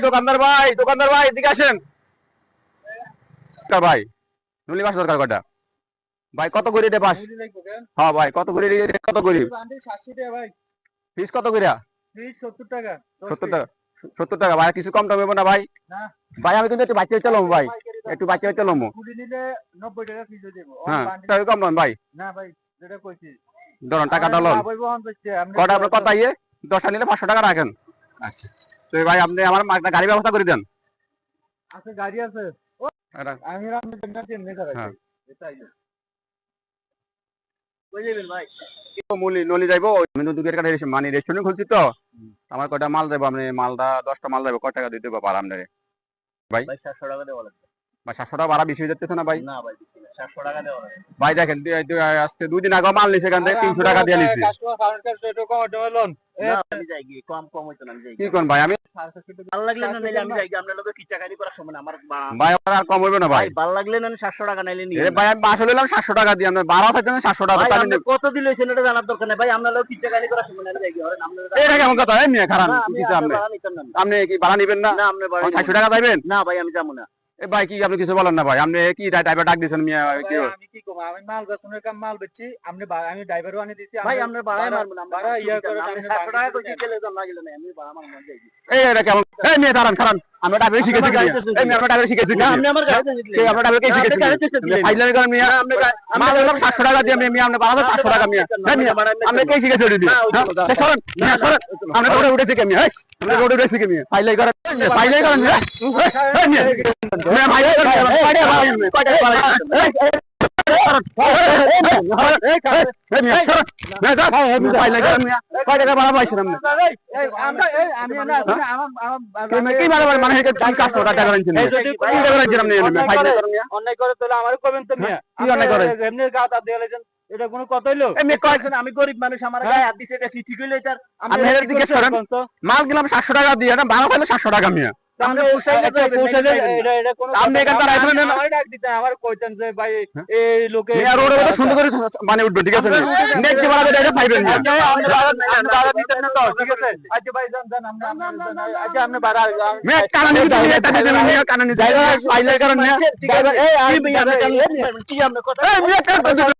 দোকানদার ভাই এদিকে আসেন ভাই নুলি মাছ দরকার কটা ভাই কত করে দে পাস হ্যাঁ ভাই কত করে কত করে ফিস কত করে 70 টাকা 70 টাকা ভাই কিছু কম টম হবে না ভাই ভাই আমি কিন্তু একটু বাচ্চা চলম ভাই একটু বাচ্চা চলম 90 টাকা পিস দেব হ্যাঁ তাই কম নন ভাই না ভাই যেটা কইছি ধরুন টাকাটা লন কটা আপনার কথা ইয়ে 10টা নিলে 500 টাকা রাখেন আচ্ছা তো ভাই আপনি আমার একটা গাড়ি ব্যবস্থা করে দেন আছে গাড়ি আছে আমি রামনে জন্য এমনি করাই এটাই বুঝলেন ভাই নলি যাইবো আমি তো দুধের কাছে মানে রেস্টুরেন্ট খুলছি তো আমার কয়টা মাল যাবো আপনি মালটা 10টা মাল যাবো কয় টাকা দিতে পারবো আপনারে ভাই 700 টাকা দেওয়া লাগবে ভাই 700 টাকা ভাড়া বেশি হয়ে যাচ্ছে না ভাই না ভাই 700 টাকা দেওয়া লাগবে ভাই দেখেন আজকে 2 দিন আগে মাল নিছে এখান থেকে 300 টাকা দিয়ে নিছি কাস্টমার কাউন্টার সেটা কম লোন আমি যাই কি কম হইতো না আমি যাই কি কোন ভাই আমি ভালো লাগলে না নিলে আমি যাই আপনার লগে কি টাকা দিয়ে করার সময় আমার ভাই আর কম হইবে না ভাই ভালো লাগলে না 700 টাকা নাইলে নিয়ে ভাই আমি আসলে নিলাম 700 টাকা দিয়ে আপনি 12 থাকতেন 700 টাকা আপনি কত দিলে সেটা জানার দরকার নাই ভাই আপনার লগে কি টাকা দিয়ে করার সময় না যাই কি হরেন আপনারা এটা কেমন কথা এমনি খারাপ কিছু আপনি কি ভাড়া নেবেন না না আপনি 700 টাকা দিবেন না ভাই আমি যাবো না এ ভাই কি আপনি কিছু বলেন না ভাই আপনি কি ড্রাইভার ডাক দিয়েছেন মিয়া কি আমি কি কম আমি মাল বেচনের কাম মাল বেচছি আমি ড্রাইভারও আনি দিছি ভাই আমরা ভাড়া মারব না ভাড়া ইয়া করে আমি 700 টাকা কই গেলে দাম লাগিলে না আমি ভাড়া মারব না যাই এই এটা কেমন এই মিয়া দাঁড়ান খারাপ আমরা ড্রাইভার শিখেছি এই মিয়া আমরা ড্রাইভার শিখেছি না আপনি আমার গাড়িতে নিলেন এই আমরা ড্রাইভার কে শিখেছি ফাইলামি করেন মিয়া মাল হলো 700 টাকা দিয়ে মিয়া আপনি 1200 টাকা মিয়া আপনি কে শিখেছি ওটা দিয়ে সরেন মিয়া সরেন আমরা রোডে উঠে থেকে মিয়া আমরা রোডে উঠে থেকে মিয়া ফাইলাই করেন মিয়া মিয়া ফাইলাই করেন কয়টা এটা কোনো কথা হইলো আমি গরিব মানুষ আমার গায়ে হাত দিছে এটা কি ঠিক হইলো এটা মাল গেলাম 700 টাকা দিয়ে 12 হলে 700 টাকা মিয়া আমার কইতেন যে ভাই এই লোকে সুন্দর করে মানে উঠবে ঠিক আছে নেক্সট বার এটা পাইবেন না ঠিক আছে আচ্ছা ভাই জান আচ্ছা আপনি বাড়া মে কারণ কারণ পাইলে কারণ এই কি আপনি কথা